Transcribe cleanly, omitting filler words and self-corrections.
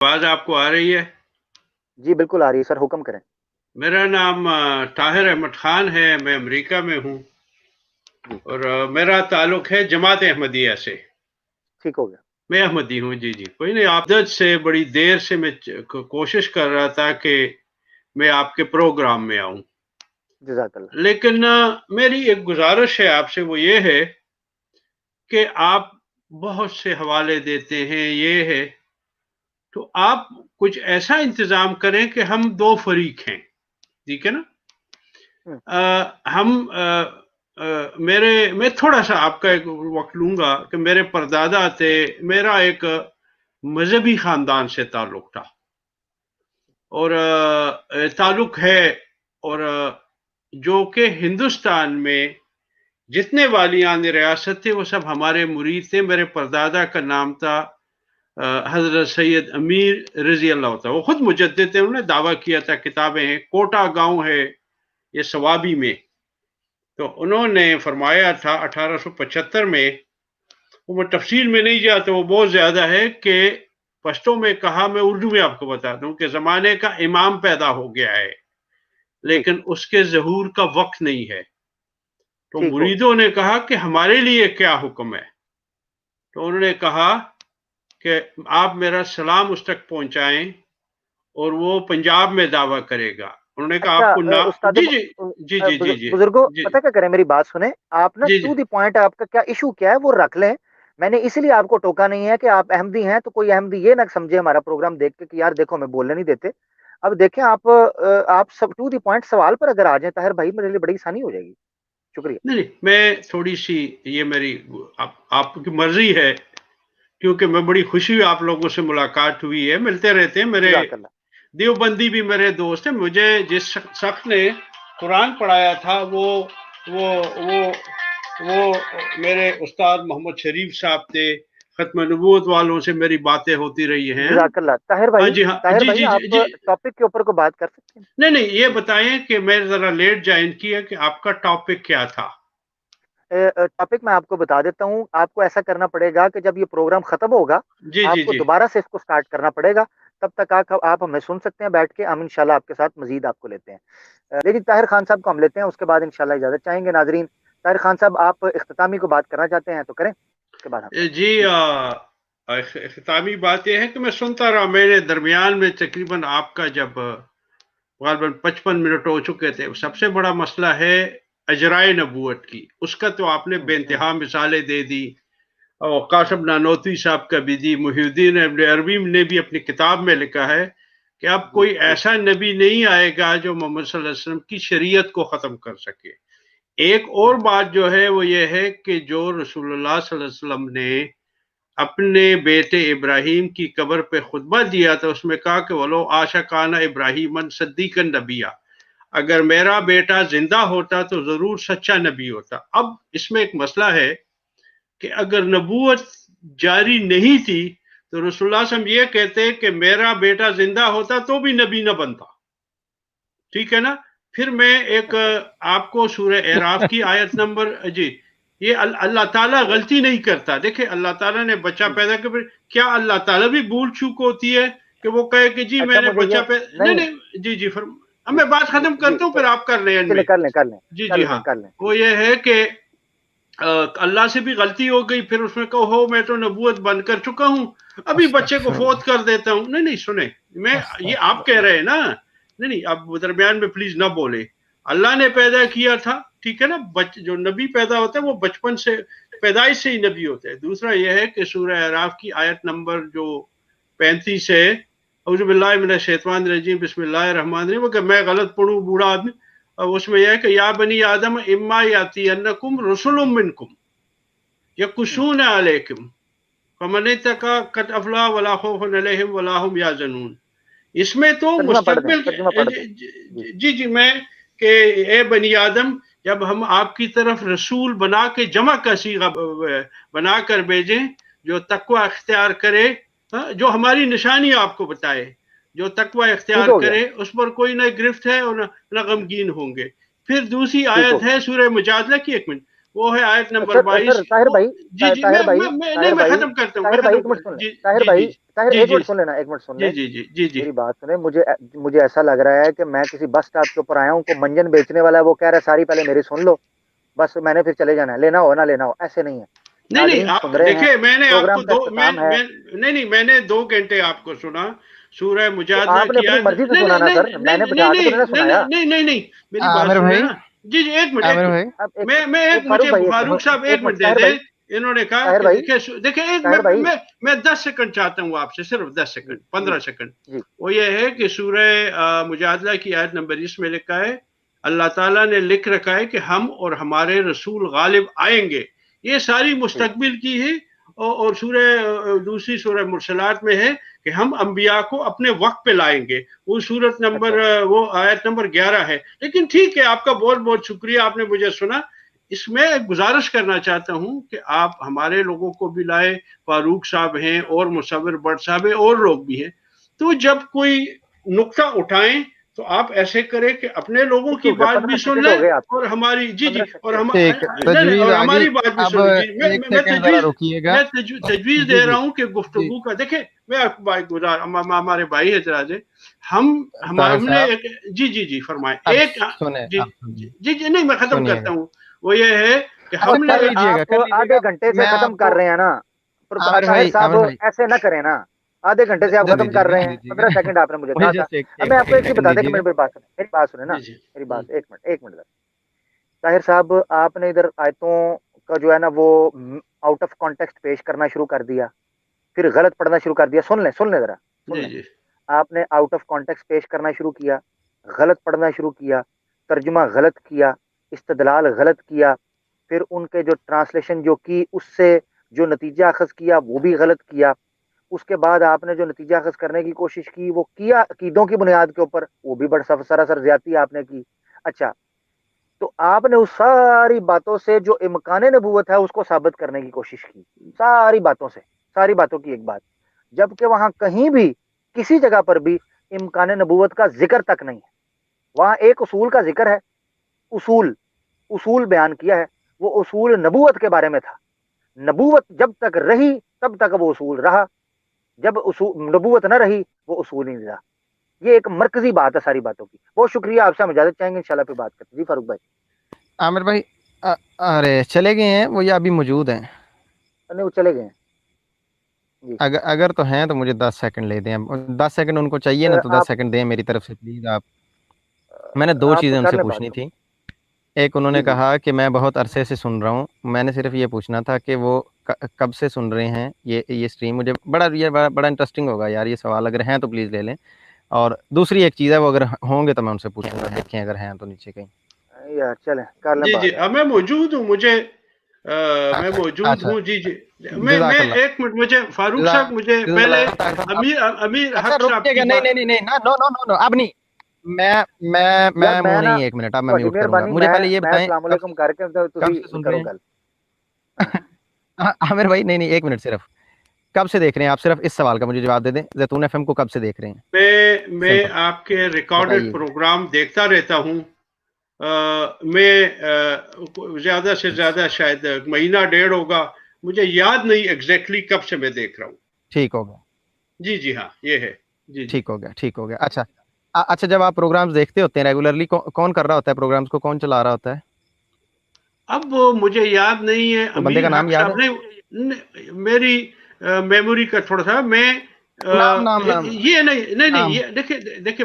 آواز آپ کو آ رہی ہے؟ جی بالکل آ رہی ہے سر، حکم کریں۔ میرا نام طاہر احمد خان ہے، میں امریکہ میں ہوں، جی اور میرا تعلق ہے جماعت احمدیہ سے۔ ٹھیک ہو گیا۔ میں احمدی ہوں، جی جی، کوئی نہیں، آپ سے بڑی دیر سے میں کوشش کر رہا تھا کہ میں آپ کے پروگرام میں آؤں، جزاک اللہ۔ لیکن میری ایک گزارش ہے آپ سے، وہ یہ ہے کہ آپ بہت سے حوالے دیتے ہیں، یہ ہے تو آپ کچھ ایسا انتظام کریں کہ ہم دو فریق ہیں، ٹھیک ہے نا؟ ہوں، ہم میں تھوڑا سا آپ کا ایک وقت لوں گا کہ میرے پردادا تھے، میرا ایک مذہبی خاندان سے تعلق تھا، اور تعلق ہے، اور جو کہ ہندوستان میں جتنے والیان ریاست تھے وہ سب ہمارے مرید تھے۔ میرے پردادا کا نام تھا حضرت سید امیر رضی اللہ تھا، وہ خود مجدد تھے، انہوں نے دعویٰ کیا تھا، کتابیں ہیں، کوٹا گاؤں ہے یہ سوابی میں، تو انہوں نے فرمایا تھا 1875 میں، وہ میں تفصیل میں نہیں جاتا، وہ بہت زیادہ ہے، کہ پشتوں میں کہا، میں اردو میں آپ کو بتاتا ہوں، کہ زمانے کا امام پیدا ہو گیا ہے جی لیکن اس کے ظہور کا وقت نہیں ہے۔ تو ٹھیک ہو گیا۔ مریدوں نے کہا کہ ہمارے لیے کیا حکم ہے؟ تو انہوں نے کہا کہ آپ میرا سلام اس تک پہنچائیں، اور وہ پنجاب میں دعویٰ کرے گا۔ انہوں نے کہا اچھا آپ کو نہ، استاد جی جی، جی جی جی جی بزرگوں، جی پتہ کیا کریں، میری بات سنیں آپ نا، جی جی، ٹو دی پوائنٹ، آپ کا کیا ایشو کیا ہے وہ رکھ لیں۔ میں نے اسی لیے آپ کو ٹوکا نہیں ہے کہ آپ احمدی ہیں تو کوئی احمدی یہ نہ سمجھے ہمارا پروگرام دیکھ کے کہ یار دیکھو ہمیں بولنے نہیں دیتے۔ اب دیکھیں آپ سب ٹو دی پوائنٹ سوال پر اگر آ جائیں طاہر بھائی، میرے لیے بڑی آسانی ہو جائے گی۔ شکریہ۔ نہیں نہیں، میں تھوڑی سی، یہ میری آپ کی مرضی ہے، کیونکہ میں بڑی خوشی ہوئی، آپ لوگوں سے ملاقات ہوئی ہے، ملتے رہتے ہیں، میرے جزاک اللہ۔ دیوبندی بھی میرے دوست ہیں۔ مجھے جس شخص نے قرآن پڑھایا تھا وہ وہ وہ میرے استاد محمد شریف صاحب تھے، ختم نبوت والوں سے میری باتیں ہوتی رہی ہیں۔ جزاک اللہ طاہر ہاں بھائی، جی، ہاں طاہر جی بھائی جی جی آپ جی، ٹاپک کے اوپر کو بات کر سکتے ہیں؟ نہیں نہیں، یہ جی بتائیں کہ میں ذرا لیٹ جوائن کیا کہ آپ کا ٹاپک کیا تھا؟ ٹاپک میں آپ کو بتا دیتا ہوں، آپ کو ایسا کرنا پڑے گا کہ جب یہ پروگرام ختم ہوگا جی آپ جی کو جی، دوبارہ سے اس کو سٹارٹ کرنا پڑے گا، تب تک آپ ہمیں سن سکتے ہیں بیٹھ کے، ہم انشاءاللہ آپ کے ساتھ مزید آپ کو لیتے ہیں، لیکن طاہر خان صاحب کو ہم لیتے ہیں، اس کے بعد انشاءاللہ اجازت چاہیں گے ناظرین۔ طاہر خان صاحب آپ اختتامی کو بات کرنا چاہتے ہیں تو کریں، اس کے بعد ہم کریں جی، جی۔ اختتامی بات یہ ہے کہ میں سنتا رہا، میرے درمیان میں تقریباً آپ کا جب غالباً 55 منٹ ہو چکے تھے، سب سے بڑا مسئلہ ہے اجرائے نبوت کی، اس کا تو آپ نے ہوں، بے ہوں، انتہا مثالیں دے دی، اور قاسم نانوتوی صاحب کا بھی دی، محی الدین ابن عربی نے بھی اپنی کتاب میں لکھا ہے کہ اب جی کوئی جی ایسا نبی نہیں آئے گا جو محمد صلی اللہ علیہ وسلم کی شریعت کو ختم کر سکے۔ ایک اور ہوں، بات جو ہے وہ یہ ہے کہ جو رسول اللہ صلی اللہ علیہ وسلم نے اپنے بیٹے ابراہیم کی قبر پہ خطبہ دیا تھا، اس میں کہا کہ ولو عاشقانہ ابراہیم صدیقا نبیہ، اگر میرا بیٹا زندہ ہوتا تو ضرور سچا نبی ہوتا۔ اب اس میں ایک مسئلہ ہے کہ اگر نبوت جاری نہیں تھی تو رسول اللہ صلی اللہ علیہ وسلم یہ کہتے کہ میرا بیٹا زندہ ہوتا تو بھی نبی نہ بنتا، ٹھیک ہے نا؟ پھر میں ایک اچھا آپ کو سورہ اعراف کی آیت نمبر، جی، یہ اللہ تعالیٰ غلطی نہیں کرتا، دیکھیں اللہ تعالیٰ نے بچہ جی پیدا کر، کیا اللہ تعالیٰ بھی بھول چوک ہوتی ہے کہ وہ کہے کہ جی میں اچھا نے مجھے بچہ یہ پیدا، نہیں نہیں، نہیں، جی جی، اب جی میں بات جی ختم جی کرتا ہوں پھر آپ کر لیں اینڈ چلے میں۔ کر لیں کر لیں جی کر جی لیں ہاں، کر لیں وہ یہ ہے کہ اللہ سے بھی غلطی ہو گئی، پھر اس میں کہو ہو میں تو نبوت بند کر چکا ہوں، ابھی بچے کو استغفر فوت اللہ، کر دیتا ہوں۔ نہیں نہیں، سنیں، میں، یہ استغفر آپ کہہ اللہ۔ رہے ہیں نا، نہیں نہیں، اب درمیان میں پلیز نہ بولے، اللہ نے پیدا کیا تھا، ٹھیک ہے نا؟ جو نبی پیدا ہوتا ہے وہ بچپن سے، پیدائش سے ہی نبی ہوتا ہے۔ دوسرا یہ ہے کہ سورہ اعراف کی آیت نمبر جو 35 ہے، اعوذ باللہ من الشیطان الرجیم بسم اللہ الرحمن الرحیم، کہ میں غلط پڑھوں بوڑھا آدمی، اور اس میں یہ ہے کہ یا بنی آدم اما یاتینکم رسل منکم ہوں، یقصون علیکم فمن اتقى قد افلح ولا خوف علیہم ولا هم یحزنون۔ اس میں تو ترجمہ پڑھ دیں، مستقبل ترجمہ پڑھ دیں جی۔ جی جی، میں کہ اے بنی آدم، جب ہم آپ کی طرف رسول بنا کے جمع کا صیغہ بنا کر بھیجیں جو تقوی اختیار کرے، جو ہماری نشانی آپ کو بتائے، جو تقوی ٹھیک اختیار ہو گیا، کرے اس پر کوئی نہ گرفت ہے اور نہ غمگین ہوں گے۔ پھر دوسری ٹھیک ہو آیت گیا۔ ہے سورہ مجادلہ کی، ایک منٹ، وہ ہے آیت نمبر 22. طاہر بھائی جی جی میں ختم کرتا ہوں. طاہر بھائی ایک منٹ سنیں. طاہر بھائی طاہر ایک منٹ سن لینا, ایک منٹ سن لیں. جی جی جی جی میری بات سنیں. مجھے ایسا لگ رہا ہے کہ میں کسی بس اسٹاپ کے اوپر آیا ہوں, کو منجن بیچنے والا ہے, وہ کہہ رہا ہے ساری پہلے میری سن لو, بس میں نے پھر چلے جانا ہے, لینا ہو نہ لینا ہو. ایسے نہیں ہے. نہیں آپ دیکھیں, میں نے آپ کو میں نے 2 گھنٹے آپ کو سنا سورہ مجادلہ آپ نے اپنی مرضی سے سنا نا سر, میں نے بٹھا کے تو نہیں سنایا. نہیں میری بات سنیں نا. جی جی ایک منٹ, مجھے فاروق صاحب ایک منٹ دے دیں. انہوں نے کہا دیکھیں میں 10 سیکنڈ چاہتا ہوں آپ سے, صرف 10 سیکنڈ 15 سیکنڈ. وہ یہ ہے کہ سورہ مجادلہ کی آیت نمبر 20 میں لکھا ہے, اللہ تعالیٰ نے لکھ رکھا ہے کہ ہم اور ہمارے رسول غالب آئیں گے. یہ ساری مستقبل کی ہے. اور دوسری سورہ مرسلات میں ہے کہ ہم انبیاء کو اپنے وقت پہ لائیں گے. وہ سورت نمبر وہ آیت نمبر 11 ہے. لیکن ٹھیک ہے, آپ کا بہت بہت شکریہ, آپ نے مجھے سنا. اس میں ایک گزارش کرنا چاہتا ہوں کہ آپ ہمارے لوگوں کو بھی لائے, فاروق صاحب ہیں اور مصور بٹ صاحب ہیں اور لوگ بھی ہیں. تو جب کوئی نقطہ اٹھائیں تو آپ ایسے کریں کہ اپنے لوگوں کی بات بھی سن لیں اور ہماری اور ہماری بات بھی سن لیں. میں تجویز دے رہا ہوں کہ گفتگو کا دیکھیں, میں ہمارے بھائی اعتراض ہے, ہم نے جی فرمائیں. ایک جی نہیں میں ختم کرتا ہوں. وہ یہ ہے کہ ہم نے آپ آدھے گھنٹے سے ختم کر رہے ہیں نا طاہر صاحب, ایسے نہ کریں نا. آدھے گھنٹے سے آپ ختم کر رہے ہیں, 15 سیکنڈ آپ نے مجھے کہا تھا. اب میں آپ کو ایک چیز بتا دیں کہ میری بات سنیں نا, میری بات ایک منٹ. طاہر صاحب آپ نے ادھر آیتوں کا جو ہے نا وہ آؤٹ آف کانٹیکسٹ پیش کرنا شروع کر دیا, پھر غلط پڑھنا شروع کر دیا. سن لیں ذرا, آپ نے آؤٹ آف کانٹیکسٹ پیش کرنا شروع کیا, غلط پڑھنا شروع کیا, ترجمہ غلط کیا, استدلال غلط کیا, پھر ان کے جو ٹرانسلیشن جو کی اس سے جو نتیجہ اخذ کیا وہ بھی غلط کیا. اس کے بعد آپ نے جو نتیجہ اخذ کرنے کی کوشش کی وہ کیا عقیدوں کی بنیاد کے اوپر, وہ بھی بڑا سراسر زیادتی آپ نے کی. اچھا, تو آپ نے اس ساری باتوں سے جو امکان نبوت ہے اس کو ثابت کرنے کی کوشش کی, ساری باتوں کی ایک بات, جبکہ وہاں کہیں بھی کسی جگہ پر بھی امکان نبوت کا ذکر تک نہیں ہے. وہاں ایک اصول کا ذکر ہے, اصول بیان کیا ہے, وہ اصول نبوت کے بارے میں تھا. نبوت جب تک رہی تب تک وہ اصول رہا, جب نبوت نہ رہی وہ اصول ہی نہیں رہا. یہ ایک مرکزی بات ہے ساری باتوں کی. بہت شکریہ, آپ سے ہم اجازت چاہیں گے, انشاءاللہ پھر بات کرتے ہیں. جی فاروق بھائی. عامر بھائی ارے چلے گئے ہیں وہ یا ابھی موجود ہیں؟ نہیں وہ چلے گئے ہیں. اگر تو ہیں تو مجھے 10 سیکنڈ لے دیں. 10 سیکنڈ ان کو چاہیے نا, تو 10 سیکنڈ دیں میری طرف سے پلیز. آپ میں نے 2 چیزیں ان سے پوچھنی تھی. ایک انہوں نے کہا کہ میں بہت عرصے سے سن رہا ہوں. میں نے صرف یہ پوچھنا تھا کہ وہ کب سے سن رہے ہیں یہ اسٹریم. مجھے بڑا انٹرسٹنگ ہوگا یار یہ سوال, اگر ہیں تو پلیز لے لیں. اور دوسری ایک چیز ہے, وہ اگر ہوں گے تو میں ان سے پوچھوں گا, دیکھیں اگر ہیں تو نیچے کہیں. یار چلیں کر لیں. جی میں موجود ہوں, میں موجود ہوں. جی میں ایک منٹ, مجھے فاروق صاحب مجھے پہلے امیر حق صاحب نہیں نو اب نہیں, میں نہیں, ایک منٹ اب میں میوٹ کروں گا. مجھے پہلے یہ بتائیں السلام علیکم کر کے کرو گل. عامر بھائی نہیں ایک منٹ, صرف کب سے دیکھ رہے ہیں آپ؟ صرف اس سوال کا مجھے جواب دے دیں. زیتون ایف ایم کو کب سے دیکھ رہے ہیں؟ میں آپ کے ریکارڈڈ پروگرام دیکھتا رہتا ہوں. میں زیادہ سے زیادہ شاید مہینہ ڈیڑھ ہوگا, مجھے یاد نہیں ایگزیکٹلی کب سے میں دیکھ رہا ہوں. ٹھیک ہوگا. جی ہاں یہ ہے. جی ٹھیک ہو گیا. اچھا جب آپ پروگرامز دیکھتے ہوتے ہیں ریگولرلی, کون کر رہا ہوتا ہے پروگرامز کو, کون چلا رہا ہوتا ہے؟ اب مجھے یاد نہیں ہے. بندے کا نام یاد ہے؟ میری میموری کا تھوڑا سا, میں نام یہ نہیں دیکھیں